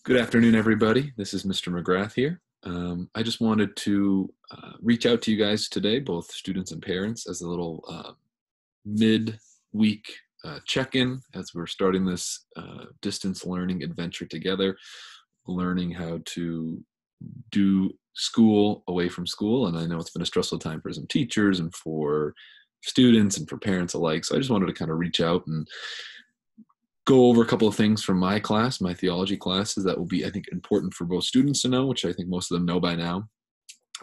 Good afternoon, everybody. This is Mr. McGrath here. I just wanted to reach out to you guys today, both students and parents, as a little mid-week check-in as we're starting this distance learning adventure together, learning how to do school away from school. And I know it's been a stressful time for some teachers and for students and for parents alike. So I just wanted to kind of reach out and go over a couple of things from my class, my theology classes that will be, I think, important for both students to know, which I think most of them know by now,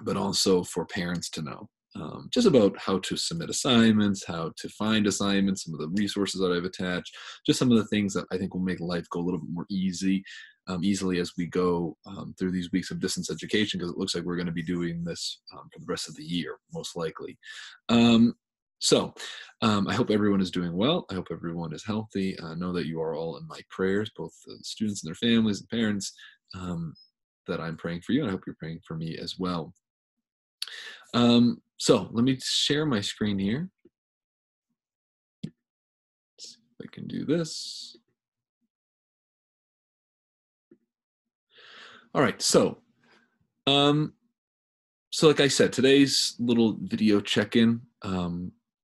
but also for parents to know. Just about how to submit assignments, how to find assignments, some of the resources that I've attached, just some of the things that I think will make life go a little bit more easily as we go through these weeks of distance education, because it looks like we're going to be doing this for the rest of the year, most likely. I hope everyone is doing well. I hope everyone is healthy. I know that you are all in my prayers, both the students and their families and parents, that I'm praying for you, and I hope you're praying for me as well. So let me share my screen here. Let's see if I can do this. All right, so like I said, today's little video check-in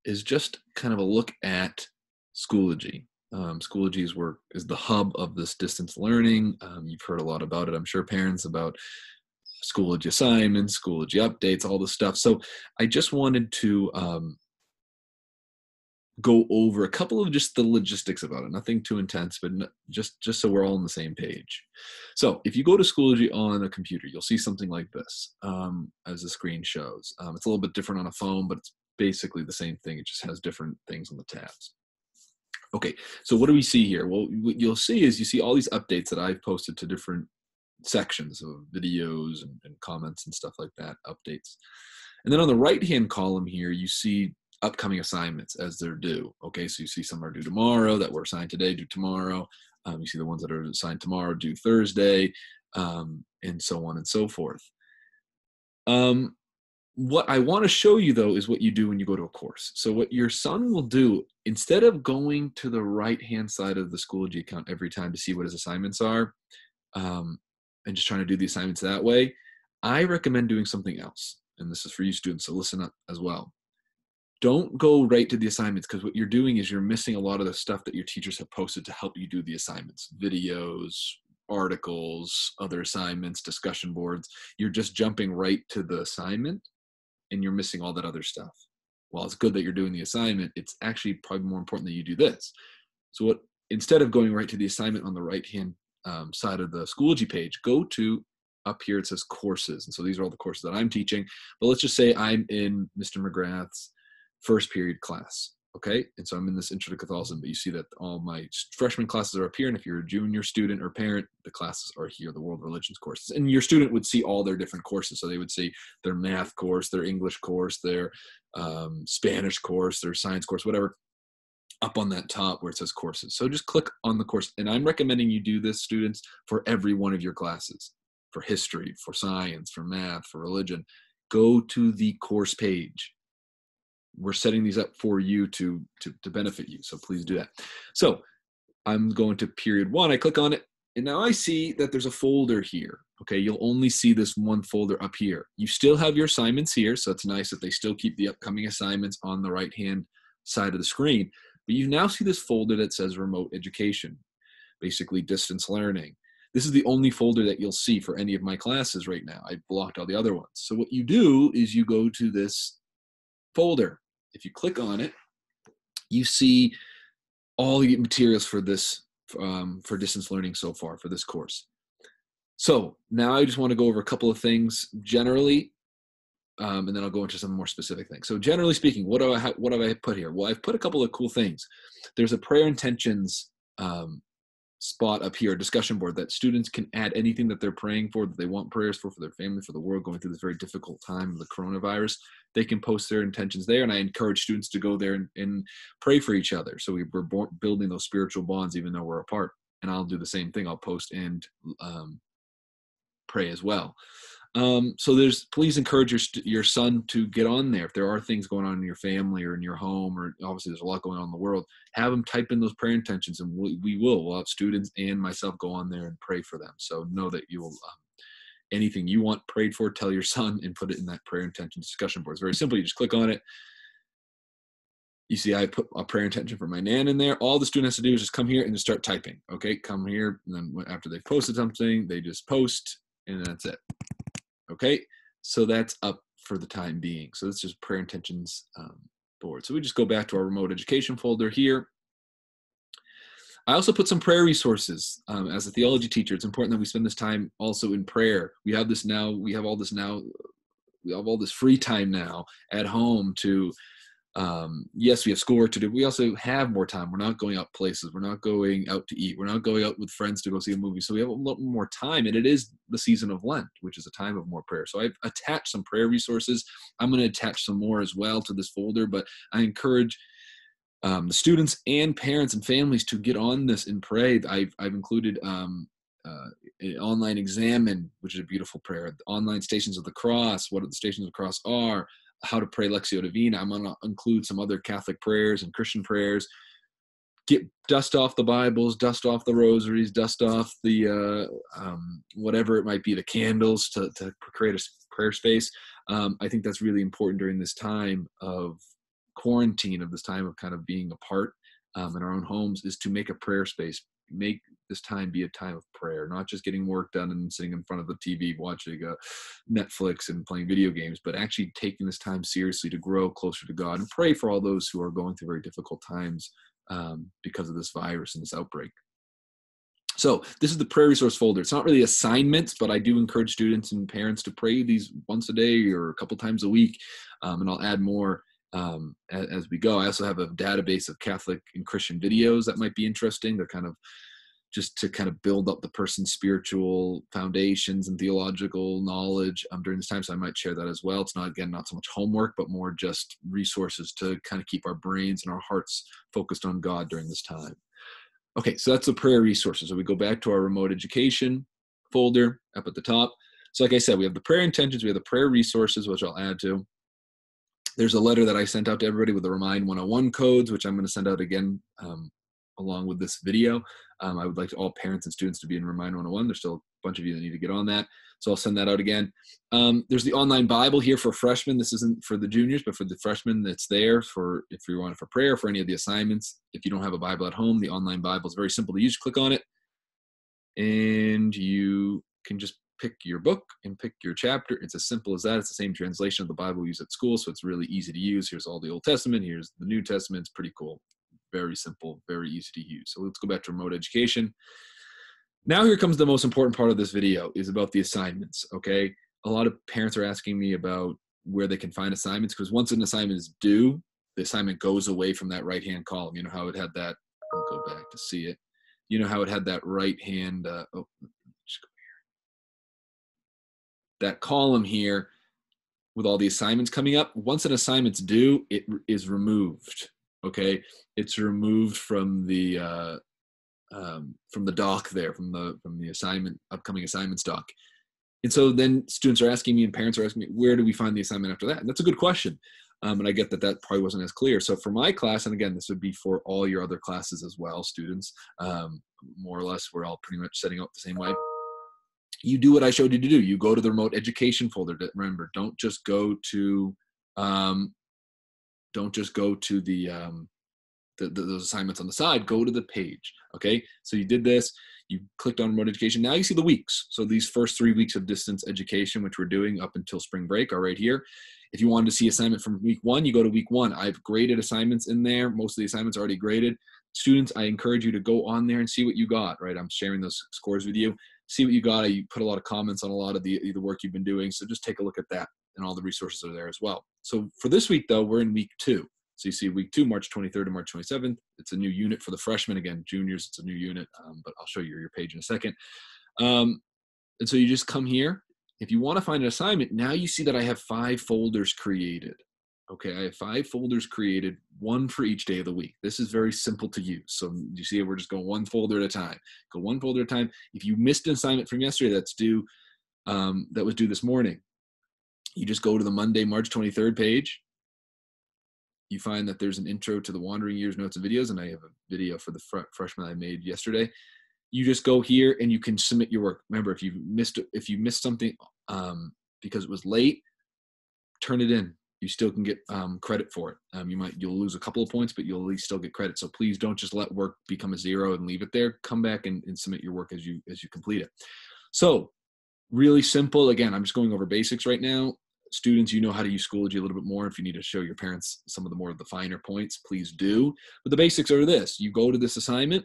is just kind of a look at Schoology. Schoology is the hub of this distance learning. You've heard a lot about it, I'm sure, parents, about Schoology assignments, Schoology updates, all this stuff. So I just wanted to go over a couple of just the logistics about it. Nothing too intense, but just so we're all on the same page. So if you go to Schoology on a computer, you'll see something like this, as the screen shows. It's a little bit different on a phone, but it's basically the same thing. It just has different things on the tabs. Okay, so what do we see here? Well, what you'll see is you see all these updates that I've posted to different sections of videos and comments and stuff like that, updates. And then on the right-hand column here, you see upcoming assignments as they're due. Okay, so you see some are due tomorrow that were assigned today, due tomorrow. You see the ones that are assigned tomorrow, due Thursday, and so on and so forth. What I want to show you, though, is what you do when you go to a course. So what your son will do, instead of going to the right-hand side of the Schoology account every time to see what his assignments are, and just trying to do the assignments that way, I recommend doing something else. And this is for you students, so listen up as well. Don't go right to the assignments, because what you're doing is you're missing a lot of the stuff that your teachers have posted to help you do the assignments. Videos, articles, other assignments, discussion boards. You're just jumping right to the assignment, and you're missing all that other stuff. While it's good that you're doing the assignment, it's actually probably more important that you do this. So instead of going right to the assignment on the right-hand side of the Schoology page, go to up here, it says courses. And so these are all the courses that I'm teaching. But let's just say I'm in Mr. McGrath's first period class. Okay, and so I'm in this Intro to Catholicism, but you see that all my freshman classes are up here, and if you're a junior student or parent, the classes are here, the world religions courses. And your student would see all their different courses, so they would see their math course, their English course, their Spanish course, their science course, whatever, up on that top where it says courses. So just click on the course, and I'm recommending you do this, students, for every one of your classes, for history, for science, for math, for religion. Go to the course page. We're setting these up for you to benefit you, so please do that. So I'm going to period 1. I click on it, and now I see that there's a folder here. Okay, you'll only see this one folder up here. You still have your assignments here, so it's nice that they still keep the upcoming assignments on the right-hand side of the screen. But you now see this folder that says remote education, basically distance learning. This is the only folder that you'll see for any of my classes right now. I blocked all the other ones. So what you do is you go to this folder. If you click on it, you see all the materials for this, for distance learning so far for this course. So now I just want to go over a couple of things generally, and then I'll go into some more specific things. So generally speaking, what have I put here? Well, I've put a couple of cool things. There's a prayer intentions spot up here, a discussion board that students can add anything that they're praying for, that they want prayers for their family, for the world, going through this very difficult time of the coronavirus. They can post their intentions there, and I encourage students to go there and pray for each other. So we're building those spiritual bonds even though we're apart. And I'll do the same thing. I'll post and pray as well. So please encourage your son to get on there. If there are things going on in your family or in your home, or obviously there's a lot going on in the world, have them type in those prayer intentions, and we'll have students and myself go on there and pray for them. So know that you will, anything you want prayed for, tell your son and put it in that prayer intention discussion board. It's very simple. You just click on it. You see, I put a prayer intention for my nan in there. All the student has to do is just come here and just start typing. Okay, come here. And then after they've posted something, they just post, and that's it. Okay, so that's up for the time being. So that's just prayer intentions board. So we just go back to our remote education folder here. I also put some prayer resources. As a theology teacher, it's important that we spend this time also in prayer. We have this now. We have all this free time now at home to. Yes, we have schoolwork to do. We also have more time. We're not going out places. We're not going out to eat. We're not going out with friends to go see a movie. So we have a lot more time, and it is the season of Lent, which is a time of more prayer. So I've attached some prayer resources. I'm going to attach some more as well to this folder, but I encourage the students and parents and families to get on this and pray. I've included an online examine, which is a beautiful prayer. The online Stations of the Cross, what the Stations of the Cross are, how to pray Lectio Divina. I'm going to include some other Catholic prayers and Christian prayers. Dust off the Bibles, dust off the rosaries, dust off the whatever it might be, the candles to create a prayer space. I think that's really important during this time of quarantine, of this time of kind of being apart in our own homes, is to make a prayer space. Make this time be a time of prayer, not just getting work done and sitting in front of the TV watching Netflix and playing video games, but actually taking this time seriously to grow closer to God and pray for all those who are going through very difficult times because of this virus and this outbreak. So this is the prayer resource folder. It's not really assignments, but I do encourage students and parents to pray these once a day or a couple times a week, and I'll add more as we go. I also have a database of Catholic and Christian videos that might be interesting. They're kind of just to kind of build up the person's spiritual foundations and theological knowledge during this time. So I might share that as well. It's not so much homework, but more just resources to kind of keep our brains and our hearts focused on God during this time. Okay, so that's the prayer resources. So we go back to our remote education folder up at the top. So like I said, we have the prayer intentions, we have the prayer resources, which I'll add to. There's a letter that I sent out to everybody with the Remind 101 codes, which I'm going to send out again along with this video. I would like all parents and students to be in Remind 101. There's still a bunch of you that need to get on that. So I'll send that out again. There's the online Bible here for freshmen. This isn't for the juniors, but for the freshmen, that's there for if you want it for prayer, for any of the assignments. If you don't have a Bible at home, the online Bible is very simple to use. Click on it, and you can just pick your book and pick your chapter. It's as simple as that. It's the same translation of the Bible we use at school, so it's really easy to use. Here's all the Old Testament. Here's the New Testament. It's pretty cool. Very simple, very easy to use. So let's go back to remote education. Now here comes the most important part of this video, is about the assignments, okay? A lot of parents are asking me about where they can find assignments, because once an assignment is due, the assignment goes away from that right-hand column. You know how it had that, I'll go back to see it. You know how it had that right-hand, that column here with all the assignments coming up. Once an assignment's due, it is removed, okay? It's removed from the doc there, from the assignment, upcoming assignments doc. And so then students are asking me and parents are asking me, where do we find the assignment after that? And that's a good question. And I get that probably wasn't as clear. So for my class, and again, this would be for all your other classes as well, students, more or less, we're all pretty much setting up the same way. You do what I showed you to do. You go to the remote education folder. Remember, don't just go to those assignments on the side. Go to the page. Okay, so you did this. You clicked on remote education. Now you see the weeks. So these first 3 weeks of distance education, which we're doing up until spring break, are right here. If you wanted to see assignment from week 1, you go to week 1. I've graded assignments in there. Most of the assignments are already graded. Students, I encourage you to go on there and see what you got, right? I'm sharing those scores with you. See what you got. You put a lot of comments on a lot of the work you've been doing. So just take a look at that, and all the resources are there as well. So for this week, though, we're in week 2. So you see week 2, March 23rd to March 27th. It's a new unit for the freshmen. Again, juniors, it's a new unit, but I'll show you your page in a second. And so you just come here. If you want to find an assignment, now you see that I have 5 folders created. Okay, I have 5 folders created, 1 for each day of the week. This is very simple to use. So you see, we're just going 1 folder at a time. Go 1 folder at a time. If you missed an assignment from yesterday that's due, that was due this morning. You just go to the Monday, March 23rd page. You find that there's an intro to the Wandering Years notes and videos, and I have a video for the freshman I made yesterday. You just go here and you can submit your work. Remember, if you missed something because it was late, turn it in. You still can get credit for it. You'll lose a couple of points, but you'll at least still get credit. So please don't just let work become a 0 and leave it there. Come back and submit your work as you complete it. So really simple. Again, I'm just going over basics right now. Students, you know how to use Schoology a little bit more. If you need to show your parents some of the more of the finer points, please do. But the basics are this. You go to this assignment.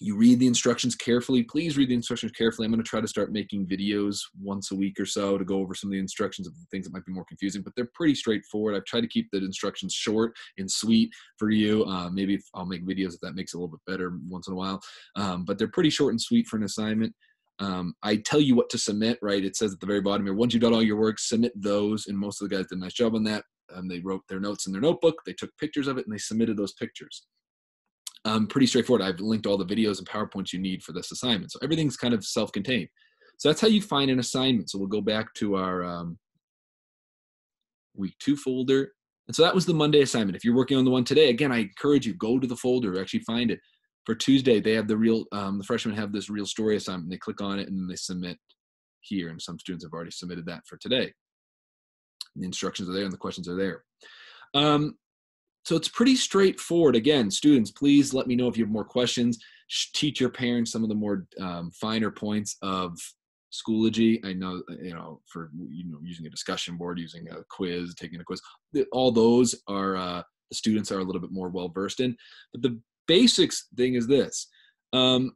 You read the instructions carefully. Please read the instructions carefully. I'm going to try to start making videos once a week or so to go over some of the instructions of the things that might be more confusing, but they're pretty straightforward. I've tried to keep the instructions short and sweet for you. Maybe I'll make videos if that makes it a little bit better once in a while, but they're pretty short and sweet for an assignment. I tell you what to submit, right? It says at the very bottom here, once you've done all your work, submit those. And most of the guys did a nice job on that. They wrote their notes in their notebook. They took pictures of it and they submitted those pictures. Pretty straightforward. I've linked all the videos and PowerPoints you need for this assignment. So everything's kind of self-contained. So that's how you find an assignment. So we'll go back to our week 2 folder. And so that was the Monday assignment. If you're working on the one today, again, I encourage you, go to the folder, actually find it. For Tuesday, they have the freshmen have this real story assignment. They click on it and then they submit here. And some students have already submitted that for today. And the instructions are there and the questions are there. So it's pretty straightforward. Again, students, please let me know if you have more questions. Teach your parents some of the more finer points of Schoology. I know, for using a discussion board, using a quiz, taking a quiz, all those are the students are a little bit more well versed in. But the basics thing is this: come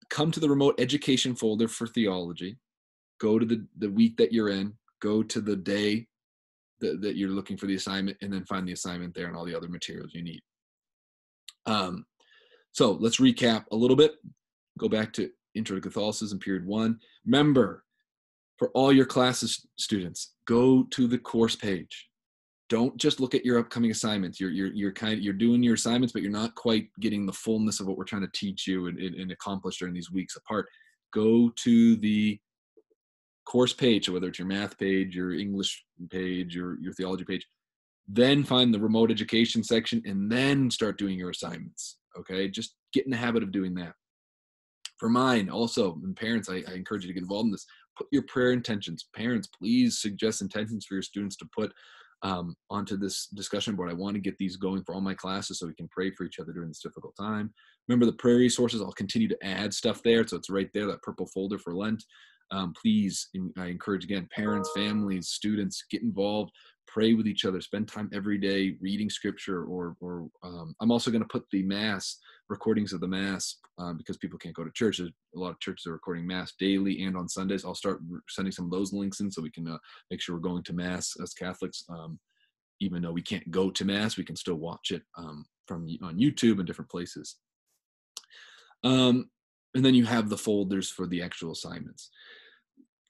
to the remote education folder for theology. Go to the week that you're in. Go to the day that you're looking for the assignment, and then find the assignment there and all the other materials you need. So let's recap a little bit. Go back to Intro to Catholicism, period 1. Remember, for all your classes, students, go to the course page. Don't just look at your upcoming assignments. You're doing your assignments, but you're not quite getting the fullness of what we're trying to teach you and accomplish during these weeks apart. Go to the course page, so whether it's your math page, your English page, your theology page, then find the remote education section and then start doing your assignments. Okay, just get in the habit of doing that. For mine also, and parents, I encourage you to get involved in this. Put your prayer intentions. Parents, please suggest intentions for your students to put onto this discussion board. I want to get these going for all my classes so we can pray for each other during this difficult time. Remember the prayer resources. I'll continue to add stuff there. So it's right there, that purple folder for Lent. Please, I encourage, again, parents, families, students, get involved, pray with each other, spend time every day reading scripture, or I'm also going to put the Mass, recordings of the Mass, because people can't go to church. A lot of churches are recording Mass daily and on Sundays. I'll start sending some of those links in so we can make sure we're going to Mass as Catholics. Even though we can't go to Mass, we can still watch it on YouTube and different places. And then you have the folders for the actual assignments.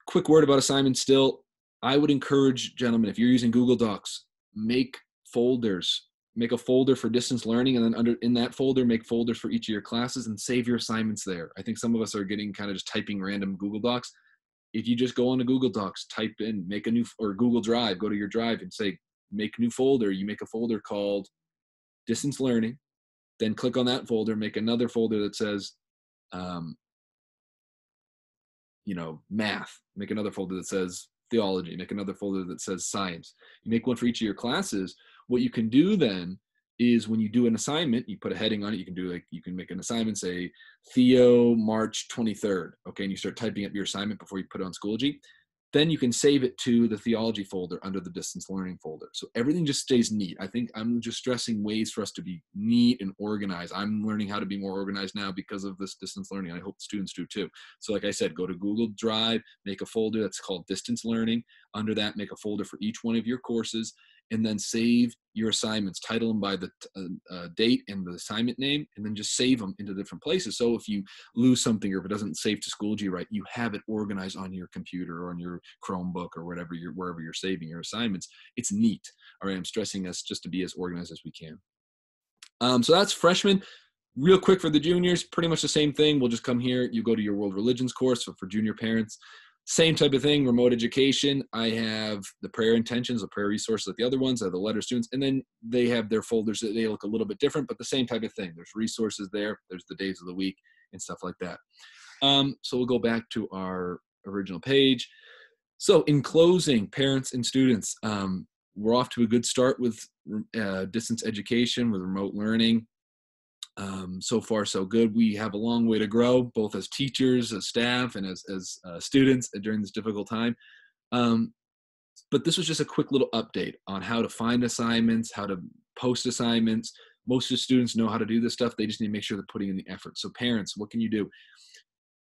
Quick word about assignments still. I would encourage, gentlemen, if you're using Google Docs, make folders. Make a folder for distance learning, and then in that folder, make folders for each of your classes and save your assignments there. I think some of us are getting kind of just typing random Google Docs. If you just go on to Google Docs, type in, make a new, or Google Drive, go to your Drive and say, make a new folder. You make a folder called distance learning, then click on that folder, make another folder that says, math, make another folder that says theology, make another folder that says science. You make one for each of your classes. What you can do then is when you do an assignment, you put a heading on it. You can make an assignment, say Theo, March 23rd. Okay. And you start typing up your assignment before you put it on Schoology. Then you can save it to the theology folder under the distance learning folder. So everything just stays neat. I think I'm just stressing ways for us to be neat and organized. I'm learning how to be more organized now because of this distance learning. I hope students do too. So like I said, go to Google Drive, make a folder that's called distance learning. Under that, make a folder for each one of your courses, and then save your assignments, title them by the date and the assignment name, and then just save them into different places. So if you lose something or if it doesn't save to Schoology right, you have it organized on your computer or on your Chromebook or wherever you're saving your assignments. It's neat. All right, I'm stressing us just to be as organized as we can. So that's freshmen. Real quick for the juniors, pretty much the same thing. We'll just come here. You go to your world religions course. So for junior parents, same type of thing, remote education. I have the prayer intentions, the prayer resources like the other ones, I have the letter students, and then they have their folders that they look a little bit different, but the same type of thing. There's resources there. There's the days of the week and stuff like that. So we'll go back to our original page. So in closing, parents and students, we're off to a good start with distance education, with remote learning. So far, so good. We have a long way to grow, both as teachers, as staff, and as students during this difficult time. But this was just a quick little update on how to find assignments, how to post assignments. Most of the students know how to do this stuff. They just need to make sure they're putting in the effort. So parents, what can you do?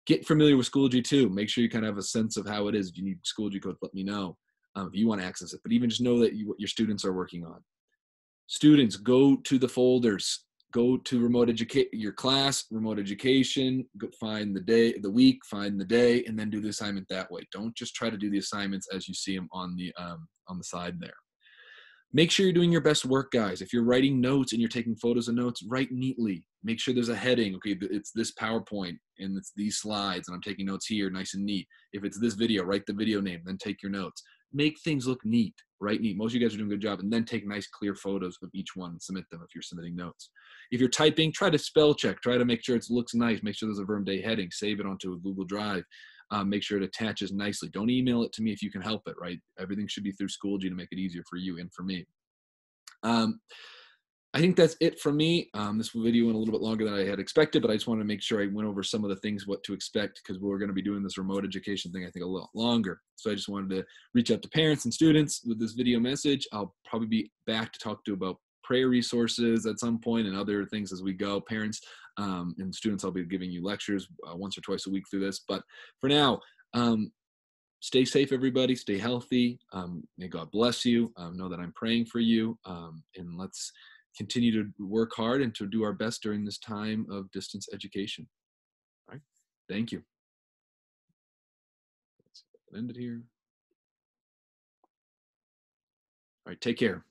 Get familiar with Schoology2. Make sure you kind of have a sense of how it is. If you need Schoology code, let me know if you want to access it. But even just know that what your students are working on. Students, go to the folders. Go to remote educate your class, remote education. Go find the day, the week, find the day, and then do the assignment that way. Don't just try to do the assignments as you see them on the side there. Make sure you're doing your best work, guys. If you're writing notes and you're taking photos of notes, write neatly. Make sure there's a heading. Okay, it's this PowerPoint and it's these slides, and I'm taking notes here, nice and neat. If it's this video, write the video name, then take your notes. Make things look neat, write neat. Most of you guys are doing a good job, and then take nice, clear photos of each one and submit them if you're submitting notes. If you're typing, try to spell check. Try to make sure it looks nice. Make sure there's a Verm Day heading. Save it onto a Google Drive. Make sure it attaches nicely. Don't email it to me if you can help it, right? Everything should be through Schoology to make it easier for you and for me. I think that's it from me. This video went a little bit longer than I had expected, but I just wanted to make sure I went over some of the things, what to expect, because we're going to be doing this remote education thing, I think, a lot longer. So I just wanted to reach out to parents and students with this video message. I'll probably be back to talk to about prayer resources at some point and other things as we go. Parents and students, I'll be giving you lectures once or twice a week through this. But for now, stay safe, everybody. Stay healthy. May God bless you. Know that I'm praying for you. And let's continue to work hard and to do our best during this time of distance education. All right. Thank you. Let's end it here. All right. Take care.